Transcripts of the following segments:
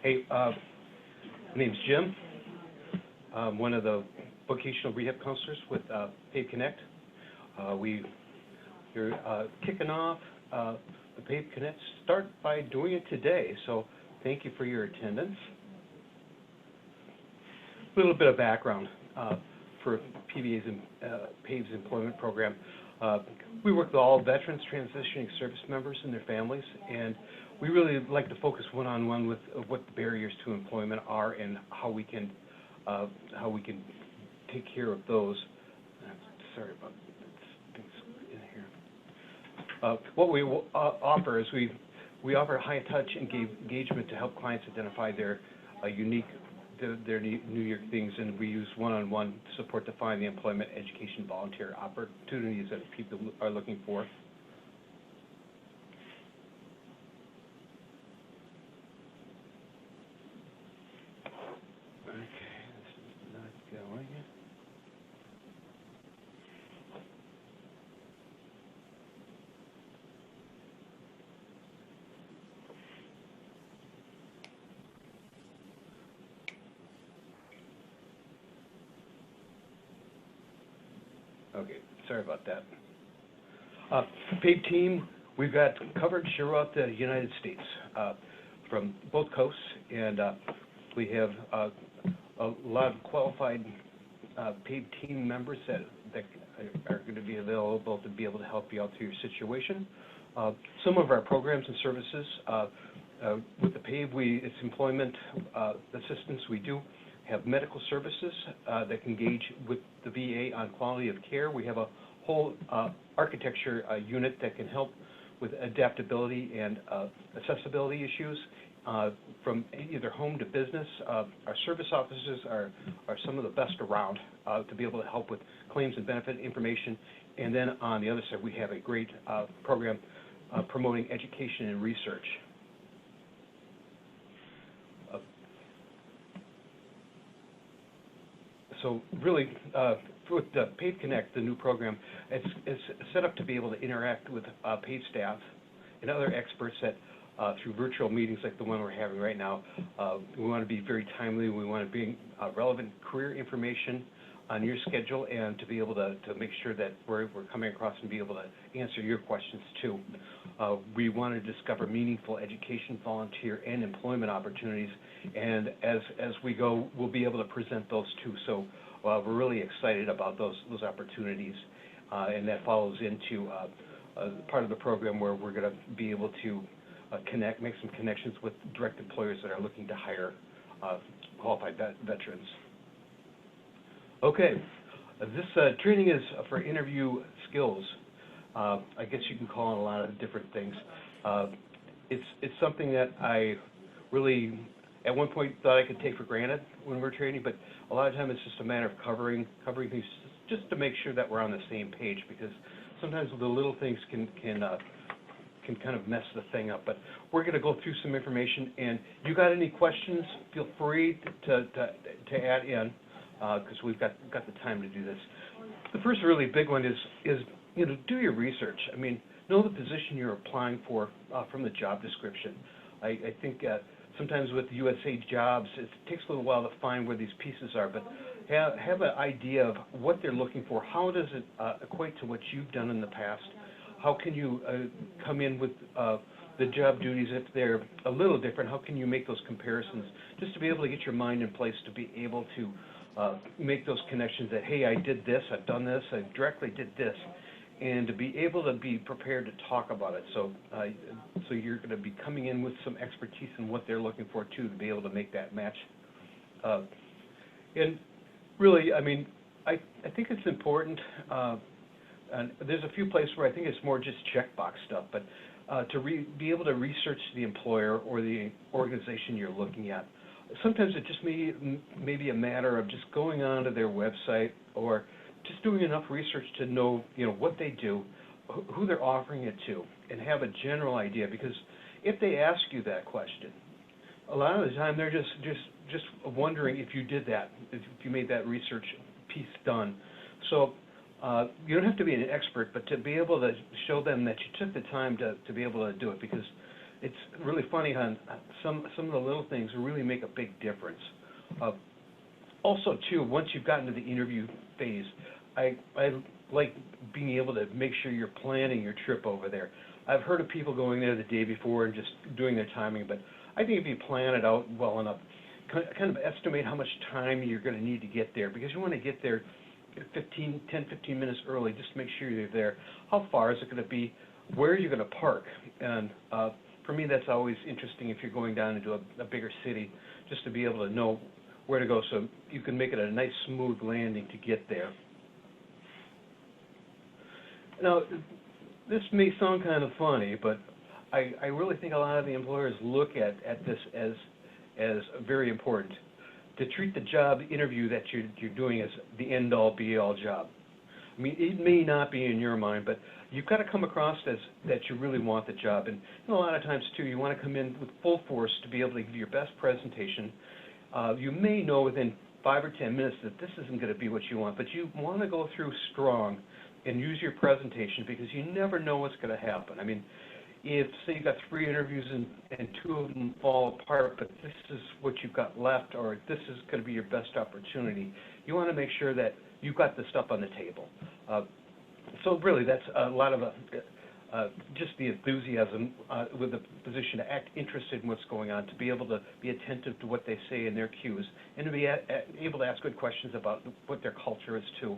Hey, my name's Jim. I'm one of the vocational rehab counselors with PAVE Connect. We're kicking off the PAVE Connect. Start by doing it today, so thank you for your attendance. A little bit of background for PVA's and PAVE's employment program. We work with all veterans, transitioning service members and their families, and we really like to focus one-on-one with what the barriers to employment are and how we can take care of those. Sorry about things in here. What we offer is we offer high-touch engagement to help clients identify their unique New York things, and we use one-on-one support to find the employment, education, volunteer opportunities that people are looking for. Okay, this is not going. Okay, sorry about that. PAVE team, we've got coverage throughout the United States from both coasts, and we have a lot of qualified PAVE team members that are going to be available to be able to help you out through your situation. Some of our programs and services with the PAVE, it's employment assistance. We do have medical services that can engage with the VA on quality of care. We have a whole architecture unit that can help with adaptability and accessibility issues from either home to business. Our service officers are some of the best around to be able to help with claims and benefit information. And then on the other side, we have a great program promoting education and research. So really, with the PAVE Connect, the new program, it's set up to be able to interact with PAVE staff and other experts that through virtual meetings like the one we're having right now. We want to be very timely. We want to bring relevant career information on your schedule and to be able to make sure that we're coming across and be able to answer your questions too. We want to discover meaningful education, volunteer, and employment opportunities, and as we go, we'll be able to present those too. So we're really excited about those opportunities, and that follows into part of the program where we're going to be able to make some connections with direct employers that are looking to hire qualified veterans. Okay, this training is for interview skills. I guess you can call it a lot of different things. It's something that I really, at one point, thought I could take for granted when we're training, but a lot of time it's just a matter of covering things just to make sure that we're on the same page, because sometimes the little things can kind of mess the thing up. But we're going to go through some information, and you got any questions, feel free to add in, because we've got the time to do this. The first really big one is do your research. I mean, know the position you're applying for from the job description. I think sometimes with USA jobs, it takes a little while to find where these pieces are, but have an idea of what they're looking for. How does it equate to what you've done in the past? How can you come in with the job duties if they're a little different? How can you make those comparisons just to be able to get your mind in place to be able to make those connections that, hey, I did this, I've done this, I directly did this, and to be able to be prepared to talk about it. So so you're going to be coming in with some expertise in what they're looking for, too, to be able to make that match. And really, I mean, I think it's important, and there's a few places where I think it's more just checkbox stuff, but to be able to research the employer or the organization you're looking at. Sometimes it just may be a matter of just going onto their website or just doing enough research to know, what they do, who they're offering it to, and have a general idea. Because if they ask you that question, a lot of the time they're just wondering if you did that, if you made that research piece done. So you don't have to be an expert, but to be able to show them that you took the time to be able to do it, because it's really funny how some of the little things really make a big difference. Also, too, once you've gotten to the interview phase, I like being able to make sure you're planning your trip over there. I've heard of people going there the day before and just doing their timing, but I think if you plan it out well enough, kind of estimate how much time you're going to need to get there, because you want to get there 10, 15 minutes early just to make sure you're there. How far is it going to be? Where are you going to park? And for me, that's always interesting if you're going down into a bigger city, just to be able to know where to go so you can make it a nice, smooth landing to get there. Now, this may sound kind of funny, but I really think a lot of the employers look at this as very important, to treat the job interview that you're doing as the end-all, be-all job. I mean, it may not be in your mind, but you've got to come across as that you really want the job. And a lot of times, too, you want to come in with full force to be able to give your best presentation. You may know within 5 or 10 minutes that this isn't going to be what you want, but you want to go through strong and use your presentation, because you never know what's going to happen. I mean, if, say, you got 3 interviews and 2 of them fall apart, but this is what you've got left, or this is going to be your best opportunity, you want to make sure that you've got the stuff on the table. So really, that's a lot of just the enthusiasm with the position to act interested in what's going on, to be able to be attentive to what they say in their cues, and to be able to ask good questions about what their culture is too.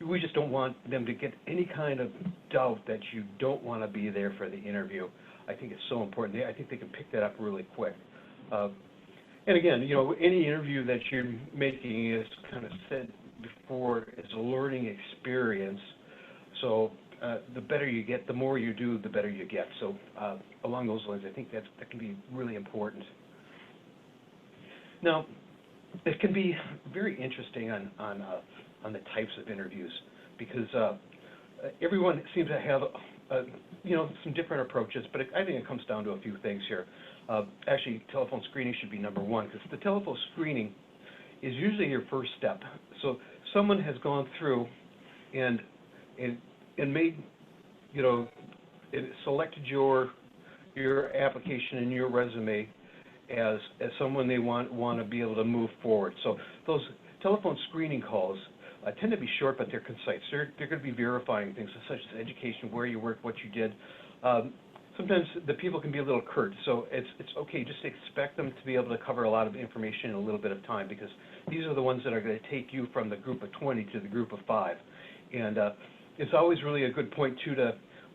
We just don't want them to get any kind of doubt that you don't want to be there for the interview. I think it's so important. I think they can pick that up really quick. And again, you know, any interview that you're making is kind of said before, is a learning experience. So the better you get, the more you do, the better you get. So along those lines, I think that can be really important. Now, it can be very interesting on the types of interviews, because everyone seems to have you know, some different approaches, but I think it comes down to a few things here. Actually, telephone screening should be number one, because the telephone screening is usually your first step. So someone has gone through and made, you know, selected your application and your resume as someone they want to be able to move forward. So those telephone screening calls tend to be short, but they're concise. They're going to be verifying things such as education, where you work, what you did. Sometimes the people can be a little curt, so it's okay. Just expect them to be able to cover a lot of information in a little bit of time, because these are the ones that are going to take you from the group of 20 to the group of 5. And it's always really a good point, too,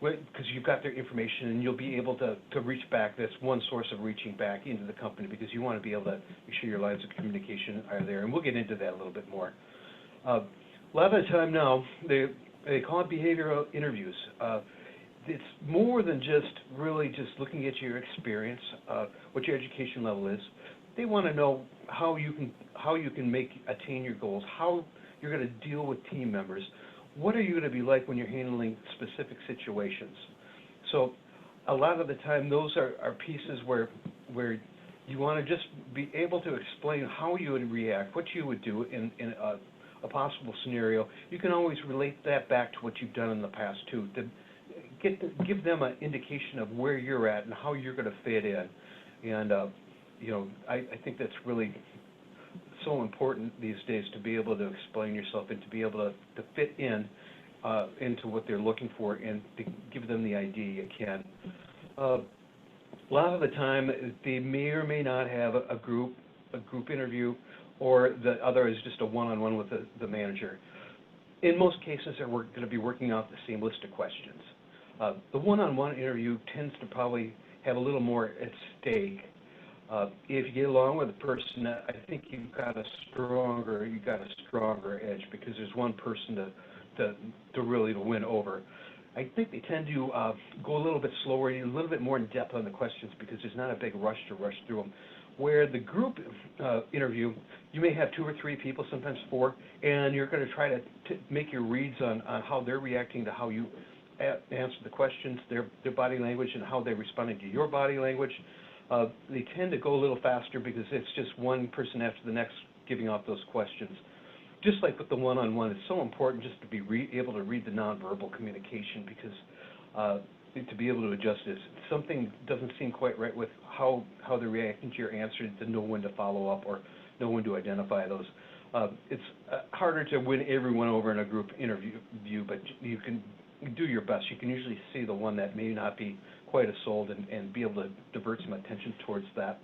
because you've got their information, and you'll be able to reach back. That's one source of reaching back into the company, because you want to be able to make sure your lines of communication are there. And we'll get into that a little bit more. A lot of the time now, they call it behavioral interviews. It's more than just really just looking at your experience, what your education level is. They want to know how you can attain your goals, how you're going to deal with team members. What are you going to be like when you're handling specific situations? So a lot of the time, those are pieces where you want to just be able to explain how you would react, what you would do in a possible scenario. You can always relate that back to what you've done in the past, too, to give them an indication of where you're at and how you're going to fit in. And, you know, I think that's really so important these days, to be able to explain yourself and to be able to fit in into what they're looking for, and to give them the idea you can. A lot of the time, they may or may not have a group interview, or the other is just a one-on-one with the manager. In most cases, they're going to be working off the same list of questions. The one-on-one interview tends to probably have a little more at stake. If you get along with a person, I think you've got a stronger edge, because there's one person to really win over. I think they tend to go a little bit slower, a little bit more in depth on the questions, because there's not a big rush to rush through them. Where the group interview, you may have 2 or 3 people, sometimes 4, and you're going to try to make your reads on how they're reacting to how you answer the questions, their body language, and how they're responding to your body language. They tend to go a little faster, because it's just one person after the next giving off those questions. Just like with the one-on-one, it's so important just to be able to read the nonverbal communication, because to be able to adjust this. Something doesn't seem quite right with how they're reacting to your answer, to know when to follow up or know when to identify those. It's harder to win everyone over in a group interview, but you can do your best. You can usually see the one that may not be quite as sold and be able to divert some attention towards that.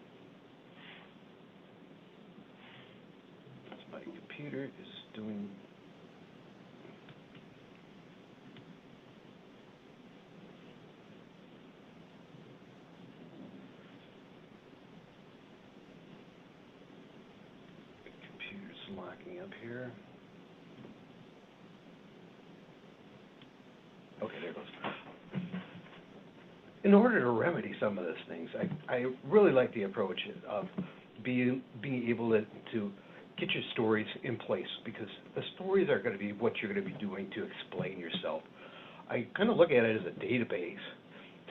My computer is doing... Computer's locking up here. Okay, there it goes. In order to remedy some of those things, I really like the approach of being able to get your stories in place, because the stories are going to be what you're going to be doing to explain yourself. I kind of look at it as a database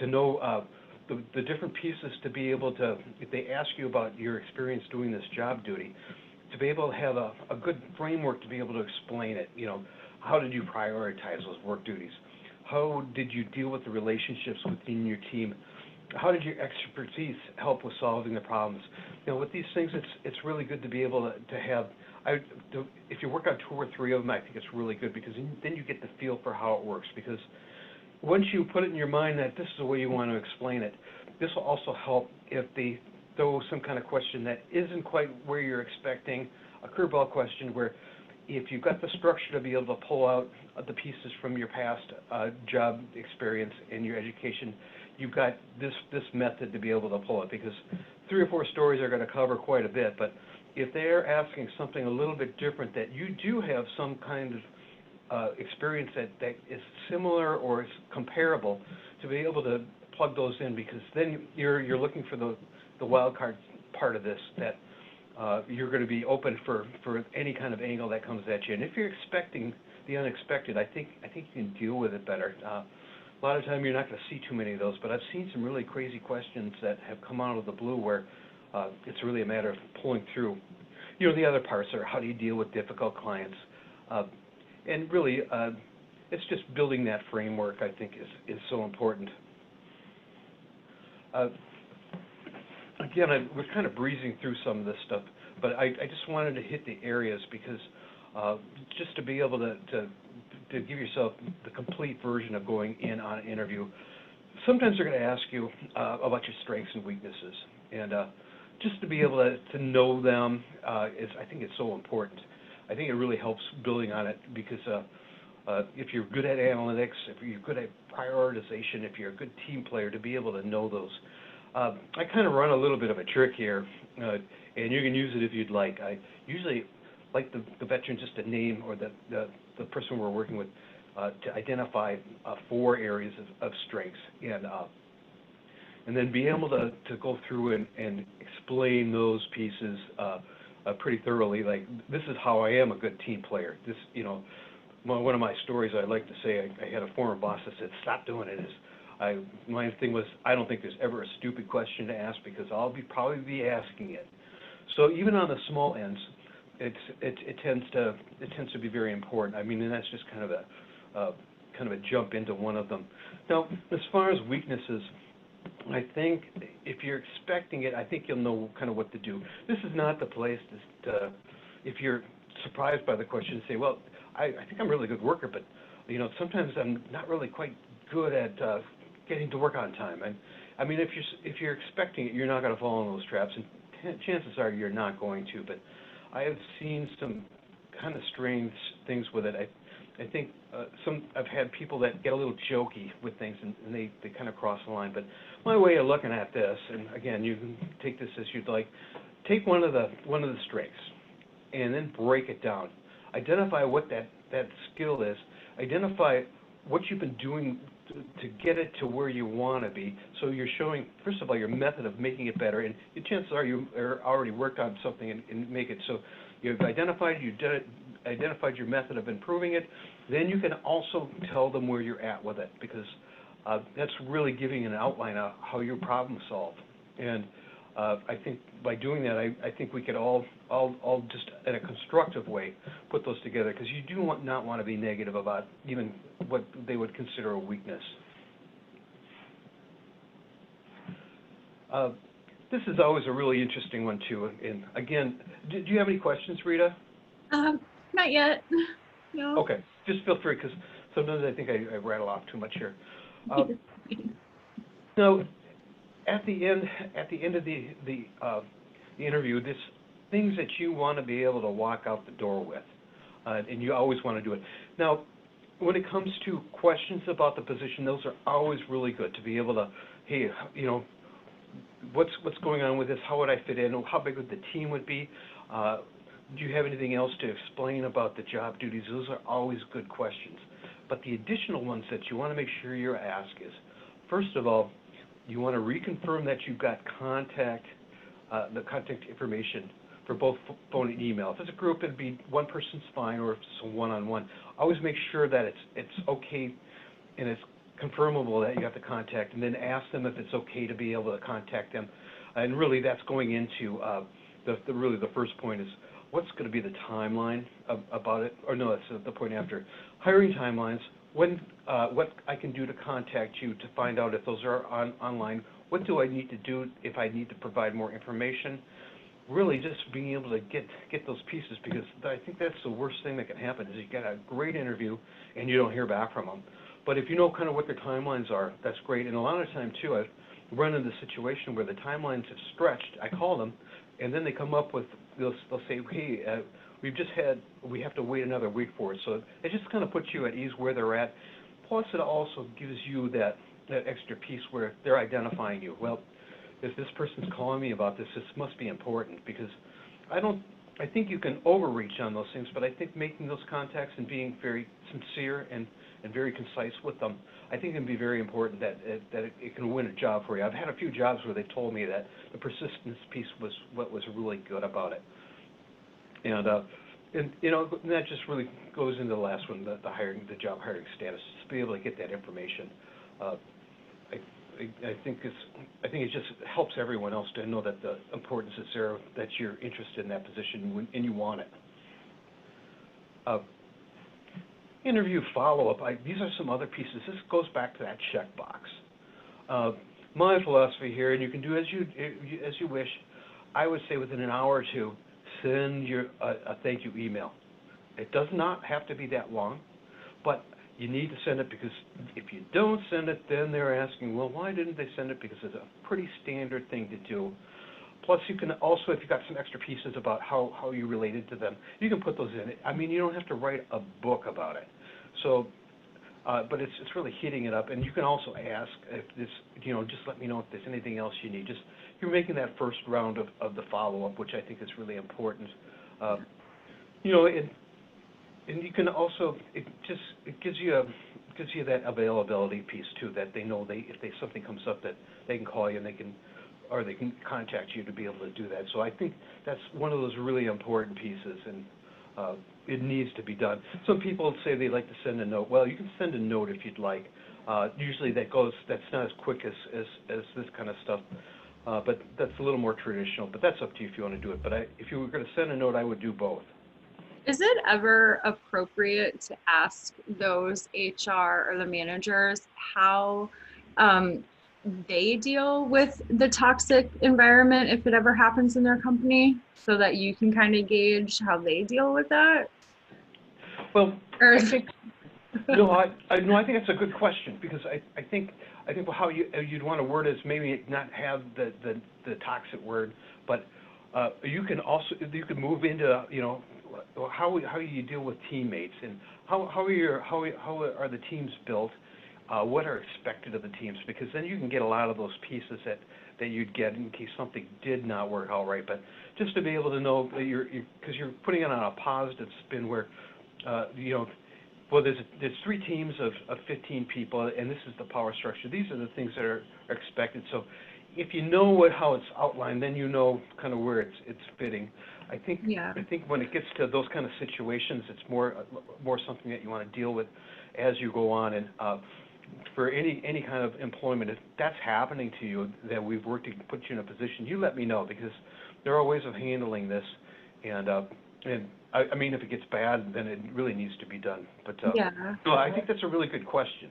to know the different pieces, to be able to, if they ask you about your experience doing this job duty, to be able to have a good framework to be able to explain it. You know, how did you prioritize those work duties? How did you deal with the relationships within your team? How did your expertise help with solving the problems? You know, with these things, it's really good to be able to have, if you work on 2 or 3 of them, I think it's really good, because then you get the feel for how it works. Because once you put it in your mind that this is the way you want to explain it, this will also help if they throw some kind of question that isn't quite where you're expecting, a curveball question where if you've got the structure to be able to pull out the pieces from your past job experience and your education, you've got this method to be able to pull it, because 3 or 4 stories are going to cover quite a bit. But if they're asking something a little bit different, that you do have some kind of experience that is similar or is comparable, to be able to plug those in, because then you're looking for the wild card part of this, that you're going to be open for any kind of angle that comes at you. And if you're expecting the unexpected, I think you can deal with it better. A lot of time you're not going to see too many of those, but I've seen some really crazy questions that have come out of the blue where it's really a matter of pulling through. You know, the other parts are how do you deal with difficult clients, and really it's just building that framework, I think, is so important. Again, we're kind of breezing through some of this stuff, but I just wanted to hit the areas, because just to be able to give yourself the complete version of going in on an interview, sometimes they're going to ask you about your strengths and weaknesses, and just to be able to know them I think it's so important. I think it really helps building on it, because if you're good at analytics, if you're good at prioritization, if you're a good team player, to be able to know those. I kind of run a little bit of a trick here, and you can use it if you'd like. I usually like the veteran just to name, or the person we're working with, to identify 4 areas of strengths, and then be able to go through and explain those pieces pretty thoroughly. Like, this is how I am a good team player. This, you know, one of my stories I like to say, I had a former boss that said, "Stop doing it." My thing was, I don't think there's ever a stupid question to ask, because I'll probably be asking it. So even on the small ends, it tends to be very important. I mean, and that's just kind of a jump into one of them. Now, as far as weaknesses, I think if you're expecting it, I think you'll know kind of what to do. This is not the place to if you're surprised by the question, say, well, I think I'm a really good worker, but you know, sometimes I'm not really quite good at getting to work on time. And I mean, if you're expecting it, you're not going to fall in those traps, and chances are you're not going to. But I have seen some kind of strange things with it. I think I've had people that get a little jokey with things, and they kind of cross the line. But my way of looking at this, and again, you can take this as you'd like, take one of the strengths, and then break it down. Identify what that skill is. Identify what you've been doing to get it to where you want to be. So you're showing, first of all, your method of making it better, and the chances are you already worked on something and make it. So you've identified your method of improving it. Then you can also tell them where you're at with it, because that's really giving an outline of how you problem solve. And I think by doing that, I think we could all just in a constructive way put those together, because you do not want to be negative about even what they would consider a weakness. This is always a really interesting one too. And again, do you have any questions, Rita? Not yet. No. Okay, just feel free, because sometimes I think I rattle off too much here. So at the end of the interview, there's things that you want to be able to walk out the door with, and you always want to do it. Now, when it comes to questions about the position, those are always really good to be able to, hey, you know, what's going on with this? How would I fit in? How big would the team would be? Do you have anything else to explain about the job duties? Those are always good questions. But the additional ones that you want to make sure you ask is, first of all, you want to reconfirm that you've got the contact information for both phone and email. If it's a group, it'd be one person's fine, or if it's a one-on-one. Always make sure that it's okay and it's confirmable that you have to contact, and then ask them if it's okay to be able to contact them. And really, that's going into really the first point is, what's going to be the timeline about it? Or no, that's the point after. Hiring timelines, what I can do to contact you to find out if those are online. What do I need to do if I need to provide more information? Really just being able to get those pieces, because I think that's the worst thing that can happen is you get a great interview and you don't hear back from them. But if you know kind of what their timelines are, that's great. And a lot of time too, I've run into the situation where the timelines have stretched. I call them, and then they come up with, they'll say, hey, we have to wait another week for it. So it just kind of puts you at ease where they're at. Plus, it also gives you that extra piece where they're identifying you. Well, if this person's calling me about this, this must be important, because I think you can overreach on those things, but I think making those contacts and being very sincere and very concise with them, I think can be very important, that it can win a job for you. I've had a few jobs where they told me that the persistence piece was what was really good about it. And you know, that just really goes into the last one, the job hiring status, just to be able to get that information. I think it just helps everyone else to know that the importance is there, that you're interested in that position and you want it. Interview follow-up. These are some other pieces. This goes back to that checkbox. My philosophy here, and you can do as you wish. I would say within an hour or two, send a thank you email. It does not have to be that long, but you need to send it, because if you don't send it, then they're asking, well, why didn't they send it? Because it's a pretty standard thing to do. Plus, you can also, if you've got some extra pieces about how you related to them, you can put those in. I mean, you don't have to write a book about it. So, but it's really hitting it up. And you can also ask if this, you know, just let me know if there's anything else you need. Just, you're making that first round of the follow-up, which I think is really important. You know, and you can also, it gives you that availability piece too, that they know if something comes up, that they can call you and they can contact you to be able to do that. So I think that's one of those really important pieces, and it needs to be done. Some people say they like to send a note. Well, you can send a note if you'd like. Usually that's not as quick as this kind of stuff, but that's a little more traditional. But that's up to you if you want to do it. But if you were going to send a note, I would do both. Is it ever appropriate to ask those HR or the managers how they deal with the toxic environment if it ever happens in their company, so that you can kind of gauge how they deal with that? Well, I think I think that's a good question, because I think how you'd want to word it is maybe not have the toxic word, but you can move into, you know, how you deal with teammates, and how are the teams built, what are expected of the teams, because then you can get a lot of those pieces that you'd get in case something did not work out right. But just to be able to know that because you're putting it on a positive spin where, you know, well, there's 3 teams of 15 people, and this is the power structure. These are the things that are expected. So if you know how it's outlined, then you know kind of where it's fitting. I think when it gets to those kind of situations, it's more something that you want to deal with as you go on. And for any kind of employment, if that's happening to you, that we've worked to put you in a position, you let me know, because there are ways of handling this. And I mean, if it gets bad, then it really needs to be done. But no, I think that's a really good question.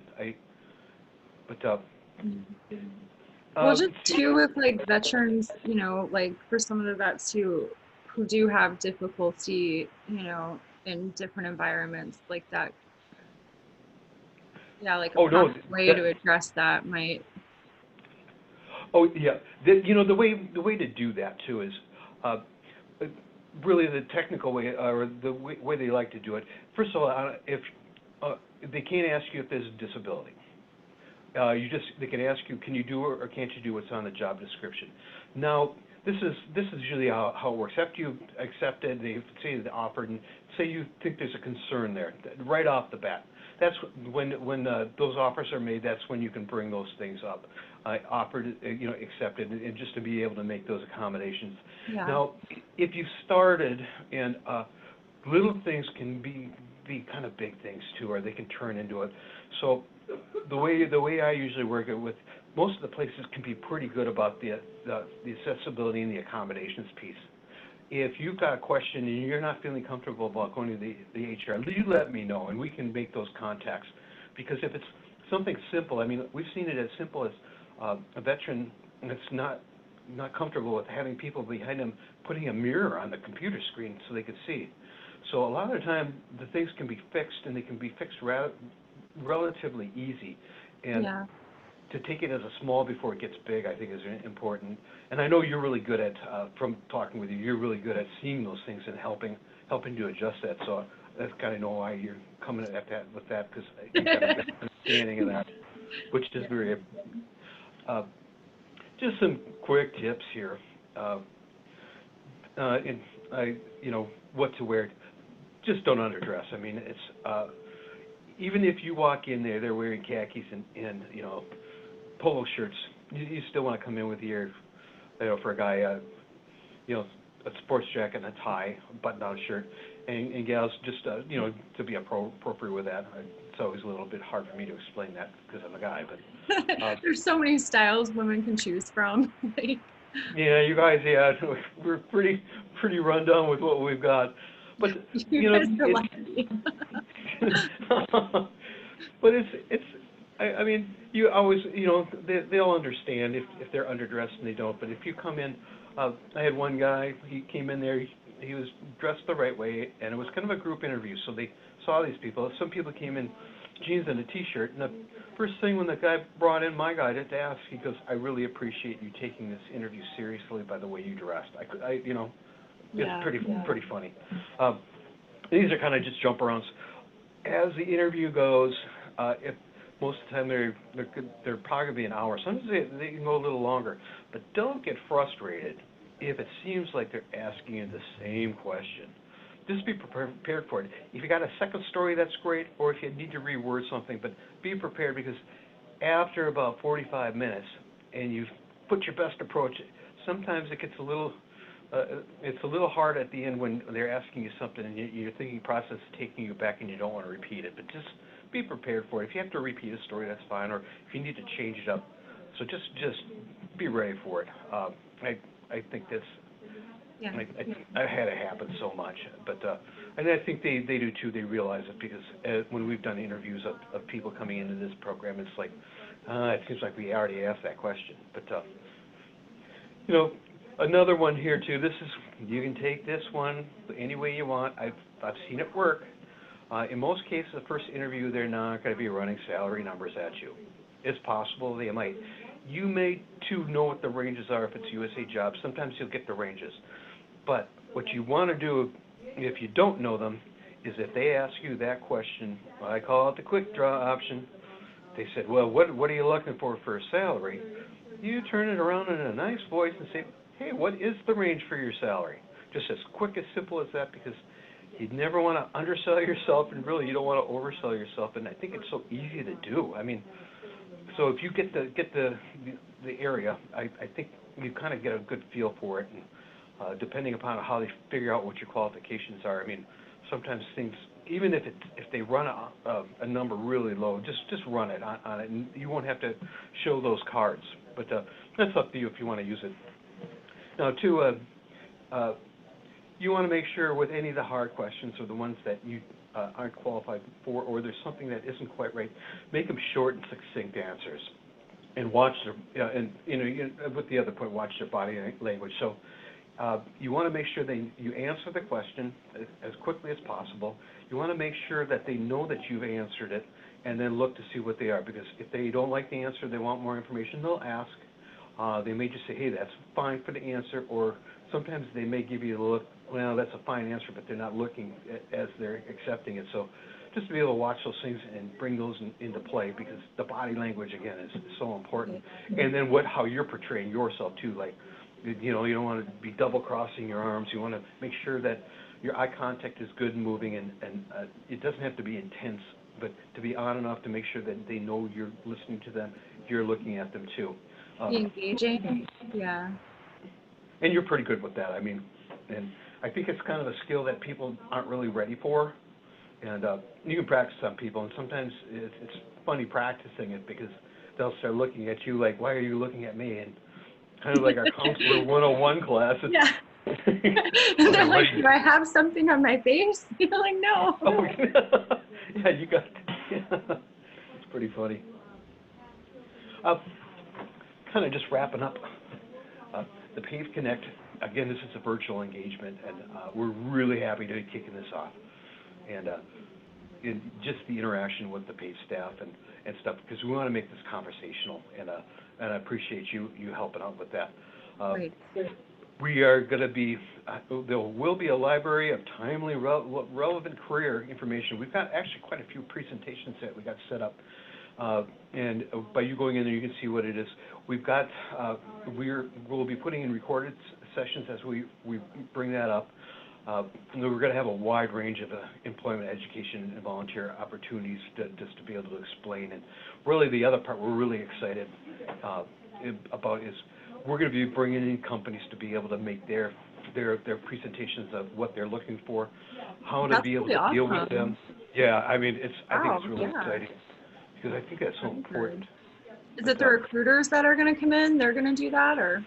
Well, just See, too with like veterans, like for some of the vets who do have difficulty, in different environments like that. Yeah, like a oh no, proper way that, to address that might. oh yeah, the way to do that too is, uh, really the technical way, or the way they like to do it. First of all, if they can't ask you if there's a disability. They can ask you, can you do or can't you do what's on the job description? Now, this is usually how it works. After you accepted, they say they offered, and say you think there's a concern there, right off the bat. That's when those offers are made. That's when you can bring those things up. Offered, accepted, and just to be able to make those accommodations. Yeah. Now, if you started and little things can be kind of big things too, or they can turn into it. So the way I usually work it with, most of the places can be pretty good about the accessibility and the accommodations piece. If you've got a question and you're not feeling comfortable about going to the HR, you let me know and we can make those contacts. Because if it's something simple, I mean, we've seen it as simple as a veteran that's not comfortable with having people behind them putting a mirror on the computer screen so they could see. So a lot of the time, the things can be fixed, and they can be fixed relatively easy. And Yeah. to take it as a small before it gets big, I think is important. And I know you're really good at, from talking with you, you're really good at seeing those things and helping to adjust that. So that's kind of know why you're coming at that with that, because you've got a good understanding of that, which is very. Just some quick tips here. What to wear. Just don't underdress. I mean, it's even if you walk in there, they're wearing khakis and polo shirts. You still want to come in with your, for a guy, a sports jacket and a tie, button-down shirt, and gals just to be appropriate with that. It's always a little bit hard for me to explain that because I'm a guy, but There's so many styles women can choose from. yeah, you guys, we're pretty run down with what we've got. But You guys are lucky. but it's I mean, you always they'll understand if they're underdressed and they don't. But if you come in, I had one guy, he came in there, he was dressed the right way, and it was kind of a group interview, so they saw these people. Some people came in jeans and a t-shirt, and the first thing when the guy brought in my guy to ask, he goes, "I really appreciate you taking this interview seriously by the way you dressed." It's pretty funny. These are kind of just jump arounds. As the interview goes, if most of the time they're probably an hour. Sometimes they can go a little longer, but don't get frustrated if it seems like they're asking you the same question. Just be prepared for it. If you got a second story, that's great, or if you need to reword something, but be prepared, because after about 45 minutes and you've put your best approach, sometimes it gets a little hard at the end when they're asking you something and your thinking process is taking you back and you don't want to repeat it. But just be prepared for it. If you have to repeat a story, that's fine, or if you need to change it up. So just be ready for it. I think that's. Yeah. I've had it happen so much, but and I think they do too. They realize it because when we've done interviews of people coming into this program, it's like it seems like we already asked that question. But another one here too. This is, you can take this one any way you want. I've seen it work. In most cases, the first interview, they're not going to be running salary numbers at you. It's possible they might. You may too know what the ranges are if it's USA jobs. Sometimes you'll get the ranges. But what you want to do, if you don't know them, is if they ask you that question, I call it the quick draw option. They said, well, what are you looking for a salary? You turn it around in a nice voice and say, hey, what is the range for your salary? Just as quick, as simple as that, because you never want to undersell yourself, and really you don't want to oversell yourself. And I think it's so easy to do. I mean, so if you get the area, I think you kind of get a good feel for it. And depending upon how they figure out what your qualifications are, I mean, sometimes things, even if they run a number really low, just run it on it, and you won't have to show those cards. But that's up to you if you want to use it. Now, too, you want to make sure with any of the hard questions or the ones that you aren't qualified for, or there's something that isn't quite right, make them short and succinct answers. and watch their, and with the other point, watch their body language. So you want to make sure you answer the question as quickly as possible. You want to make sure that they know that you've answered it, and then look to see what they are. Because if they don't like the answer, they want more information, they'll ask. They may just say, hey, that's fine for the answer, or sometimes they may give you a look, well, that's a fine answer, but they're not looking as they're accepting it. So just to be able to watch those things and bring those into play, because the body language, again, is so important. And then how you're portraying yourself, too. Like, you don't want to be double-crossing your arms. You want to make sure that your eye contact is good and moving, and it doesn't have to be intense, but to be on enough to make sure that they know you're listening to them, you're looking at them, too. Be engaging, yeah. And you're pretty good with that. I mean, and I think it's kind of a skill that people aren't really ready for. And you can practice on people, and sometimes it's funny practicing it, because they'll start looking at you like, why are you looking at me? And kind of like our Counselor 101 class. Yeah. And they're like, do I have something on my face? You're like, no. Oh, yeah, you got it's pretty funny. Kind of just wrapping up, the PAVE Connect, again, this is a virtual engagement, and we're really happy to be kicking this off. And just the interaction with the PAVE staff and stuff, because we want to make this conversational, and I appreciate you helping out with that. Great. We are going to be, there will be a library of timely, relevant career information. We've got actually quite a few presentations that we got set up. And by you going in there, you can see what it is. We've got, we'll be putting in recorded sessions as we bring that up. We're going to have a wide range of employment, education, and volunteer opportunities just to be able to explain. And really, the other part we're really excited about is we're going to be bringing in companies to be able to make their presentations of what they're looking for, how to be able to deal with them. Yeah, I mean, I think it's really exciting, because I think that's so important. Is it the recruiters that are going to come in? They're going to do that, or?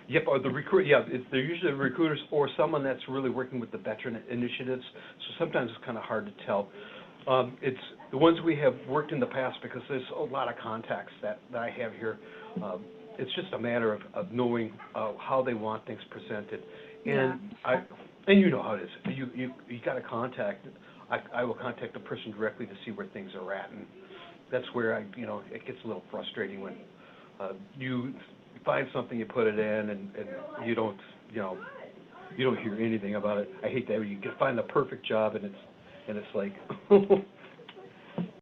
Yep, or they're usually the recruiters or someone that's really working with the veteran initiatives. So sometimes it's kind of hard to tell. It's the ones we have worked in the past, because there's a lot of contacts that I have here. It's just a matter of knowing how they want things presented, and and you know how it is. You got to contact. I will contact the person directly to see where things are at, and that's where it gets a little frustrating when you find something, you put it in, and you don't hear anything about it. I hate that. You can find the perfect job, and it's like